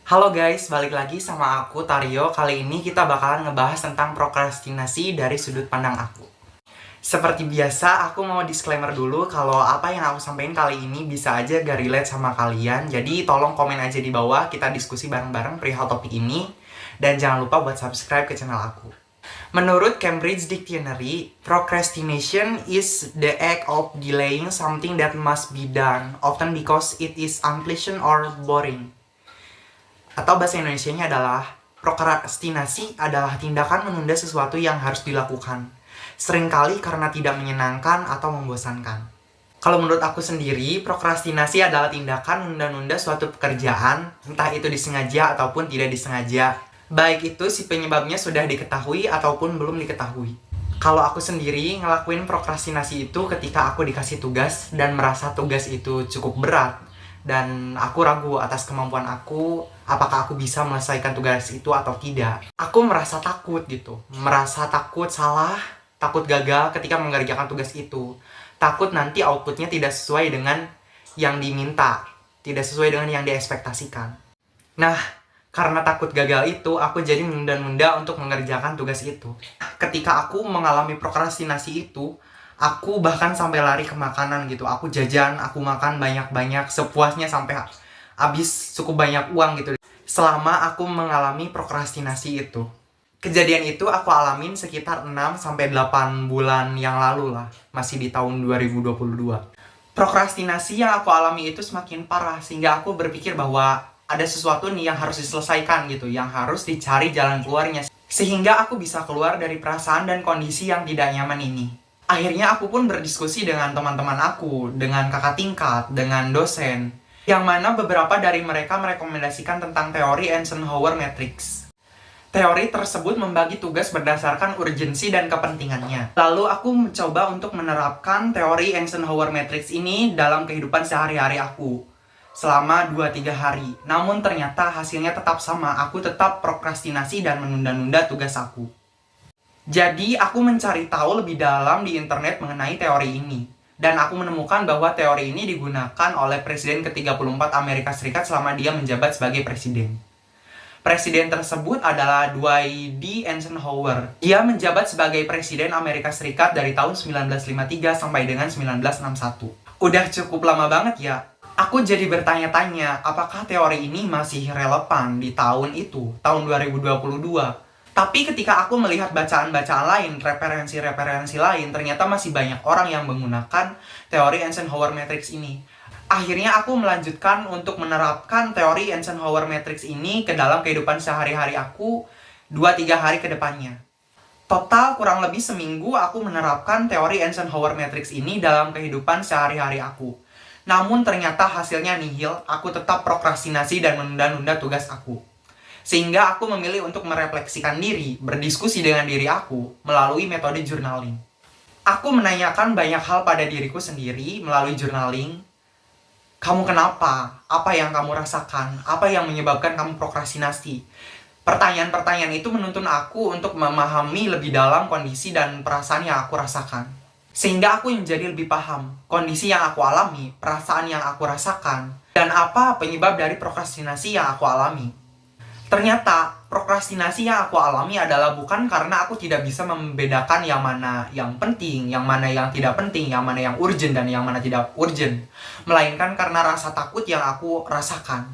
Halo guys, balik lagi sama aku Tario. Kali ini kita bakalan ngebahas tentang prokrastinasi dari sudut pandang aku. Seperti biasa, aku mau disclaimer dulu kalau apa yang aku sampaikan kali ini bisa aja gak relate sama kalian. Jadi tolong komen aja di bawah, kita diskusi bareng-bareng perihal topik ini. Dan jangan lupa buat subscribe ke channel aku. Menurut Cambridge Dictionary, procrastination is the act of delaying something that must be done, often because it is unpleasant or boring. Atau bahasa Indonesianya adalah prokrastinasi adalah tindakan menunda sesuatu yang harus dilakukan, seringkali karena tidak menyenangkan atau membosankan. Kalau menurut aku sendiri, prokrastinasi adalah tindakan menunda-nunda suatu pekerjaan, entah itu disengaja ataupun tidak disengaja. Baik itu si penyebabnya sudah diketahui ataupun belum diketahui. Kalau aku sendiri ngelakuin prokrastinasi itu ketika aku dikasih tugas dan merasa tugas itu cukup berat, dan aku ragu atas kemampuan aku, apakah aku bisa menyelesaikan tugas itu atau tidak. Aku merasa takut gitu, merasa takut salah, takut gagal ketika mengerjakan tugas itu. Takut nanti outputnya tidak sesuai dengan yang diminta, tidak sesuai dengan yang diekspektasikan. Nah, karena takut gagal itu, aku jadi menunda-nunda untuk mengerjakan tugas itu. Ketika aku mengalami prokrastinasi itu, aku bahkan sampai lari ke makanan gitu. Aku jajan, aku makan banyak-banyak, sepuasnya sampai habis cukup banyak uang gitu. Selama aku mengalami prokrastinasi itu. Kejadian itu aku alamin sekitar 6-8 bulan yang lalu lah. Masih di tahun 2022. Prokrastinasi yang aku alami itu semakin parah, sehingga aku berpikir bahwa ada sesuatu nih yang harus diselesaikan gitu, yang harus dicari jalan keluarnya, sehingga aku bisa keluar dari perasaan dan kondisi yang tidak nyaman ini. Akhirnya aku pun berdiskusi dengan teman-teman aku, dengan kakak tingkat, dengan dosen, yang mana beberapa dari mereka merekomendasikan tentang teori Eisenhower Matrix. Teori tersebut membagi tugas berdasarkan urgensi dan kepentingannya. Lalu aku mencoba untuk menerapkan teori Eisenhower Matrix ini dalam kehidupan sehari-hari aku selama 2-3 hari. Namun ternyata hasilnya tetap sama, aku tetap prokrastinasi dan menunda-nunda tugas aku. Jadi aku mencari tahu lebih dalam di internet mengenai teori ini. Dan aku menemukan bahwa teori ini digunakan oleh Presiden ke-34 Amerika Serikat selama dia menjabat sebagai presiden. Presiden tersebut adalah Dwight D. Eisenhower. Dia menjabat sebagai Presiden Amerika Serikat dari tahun 1953 sampai dengan 1961. Udah cukup lama banget ya. Aku jadi bertanya-tanya, apakah teori ini masih relevan di tahun itu, tahun 2022? Tapi ketika aku melihat bacaan-bacaan lain, referensi-referensi lain, ternyata masih banyak orang yang menggunakan teori Eisenhower Matrix ini. Akhirnya aku melanjutkan untuk menerapkan teori Eisenhower Matrix ini ke dalam kehidupan sehari-hari aku 2-3 hari ke depannya. Total kurang lebih seminggu aku menerapkan teori Eisenhower Matrix ini dalam kehidupan sehari-hari aku. Namun ternyata hasilnya nihil, aku tetap prokrastinasi dan menunda-nunda tugas aku. Sehingga aku memilih untuk merefleksikan diri, berdiskusi dengan diri aku melalui metode journaling. Aku menanyakan banyak hal pada diriku sendiri melalui journaling. Kamu kenapa? Apa yang kamu rasakan? Apa yang menyebabkan kamu prokrastinasi? Pertanyaan-pertanyaan itu menuntun aku untuk memahami lebih dalam kondisi dan perasaan yang aku rasakan. Sehingga aku menjadi lebih paham kondisi yang aku alami, perasaan yang aku rasakan, dan apa penyebab dari prokrastinasi yang aku alami. Ternyata, prokrastinasi yang aku alami adalah bukan karena aku tidak bisa membedakan yang mana yang penting, yang mana yang tidak penting, yang mana yang urgent, dan yang mana tidak urgent. Melainkan karena rasa takut yang aku rasakan.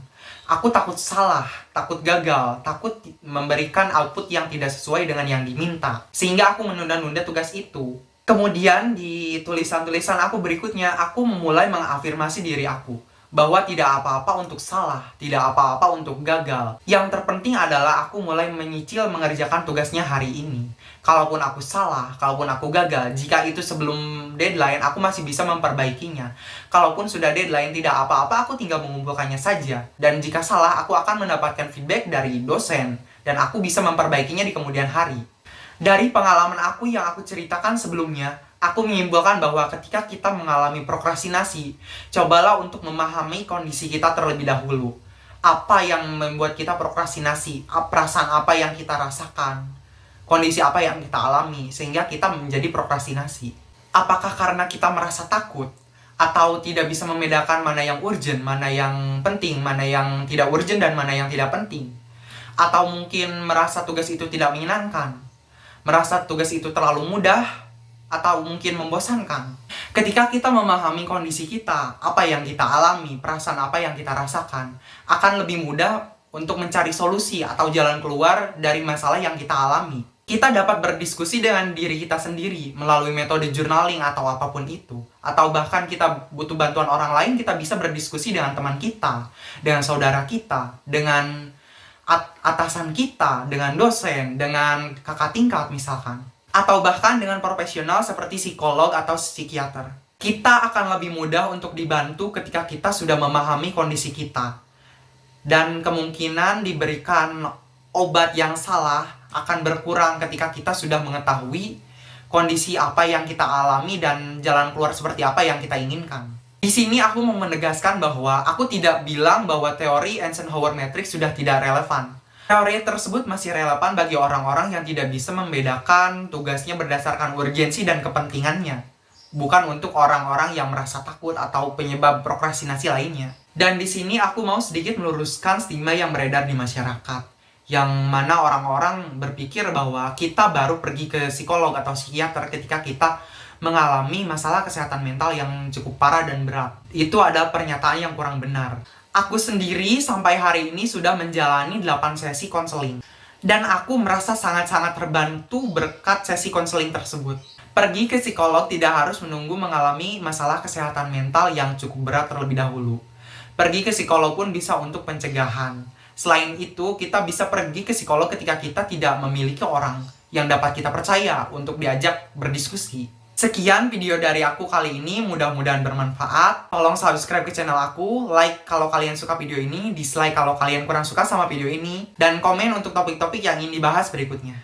Aku takut salah, takut gagal, takut memberikan output yang tidak sesuai dengan yang diminta. Sehingga aku menunda-nunda tugas itu. Kemudian di tulisan-tulisan aku berikutnya, aku memulai mengafirmasi diri aku bahwa tidak apa-apa untuk salah, tidak apa-apa untuk gagal. Yang terpenting adalah aku mulai menyicil mengerjakan tugasnya hari ini. Kalaupun aku salah, kalaupun aku gagal, jika itu sebelum deadline, aku masih bisa memperbaikinya. Kalaupun sudah deadline, tidak apa-apa, aku tinggal mengumpulkannya saja. Dan jika salah, aku akan mendapatkan feedback dari dosen, dan aku bisa memperbaikinya di kemudian hari. Dari pengalaman aku yang aku ceritakan sebelumnya, aku menyimpulkan bahwa ketika kita mengalami prokrastinasi, cobalah untuk memahami kondisi kita terlebih dahulu. Apa yang membuat kita prokrastinasi? Perasaan apa yang kita rasakan? Kondisi apa yang kita alami? Sehingga kita menjadi prokrastinasi. Apakah karena kita merasa takut? Atau tidak bisa membedakan mana yang urgent, mana yang penting, mana yang tidak urgent, dan mana yang tidak penting. Atau mungkin merasa tugas itu tidak menyenangkan, merasa tugas itu terlalu mudah, atau mungkin membosankan. Ketika kita memahami kondisi kita, apa yang kita alami, perasaan apa yang kita rasakan, akan lebih mudah untuk mencari solusi atau jalan keluar dari masalah yang kita alami. Kita dapat berdiskusi dengan diri kita sendiri melalui metode journaling atau apapun itu. Atau bahkan kita butuh bantuan orang lain, kita bisa berdiskusi dengan teman kita, dengan saudara kita, dengan atasan kita, dengan dosen, dengan kakak tingkat misalkan. Atau bahkan dengan profesional seperti psikolog atau psikiater. Kita akan lebih mudah untuk dibantu ketika kita sudah memahami kondisi kita. Dan kemungkinan diberikan obat yang salah akan berkurang ketika kita sudah mengetahui kondisi apa yang kita alami dan jalan keluar seperti apa yang kita inginkan. Di sini aku mau menegaskan bahwa aku tidak bilang bahwa teori Eisenhower Matrix sudah tidak relevan. Teori tersebut masih relevan bagi orang-orang yang tidak bisa membedakan tugasnya berdasarkan urgensi dan kepentingannya. Bukan untuk orang-orang yang merasa takut atau penyebab prokrastinasi lainnya. Dan di sini aku mau sedikit meluruskan stigma yang beredar di masyarakat. Yang mana orang-orang berpikir bahwa kita baru pergi ke psikolog atau psikiater ketika kita mengalami masalah kesehatan mental yang cukup parah dan berat. Itu adalah pernyataan yang kurang benar. Aku sendiri sampai hari ini sudah menjalani 8 sesi konseling. Dan aku merasa sangat-sangat terbantu berkat sesi konseling tersebut. Pergi ke psikolog tidak harus menunggu mengalami masalah kesehatan mental yang cukup berat terlebih dahulu. Pergi ke psikolog pun bisa untuk pencegahan. Selain itu, kita bisa pergi ke psikolog ketika kita tidak memiliki orang yang dapat kita percaya untuk diajak berdiskusi. Sekian video dari aku kali ini, mudah-mudahan bermanfaat. Tolong subscribe ke channel aku, like kalau kalian suka video ini, dislike kalau kalian kurang suka sama video ini, dan komen untuk topik-topik yang ingin dibahas berikutnya.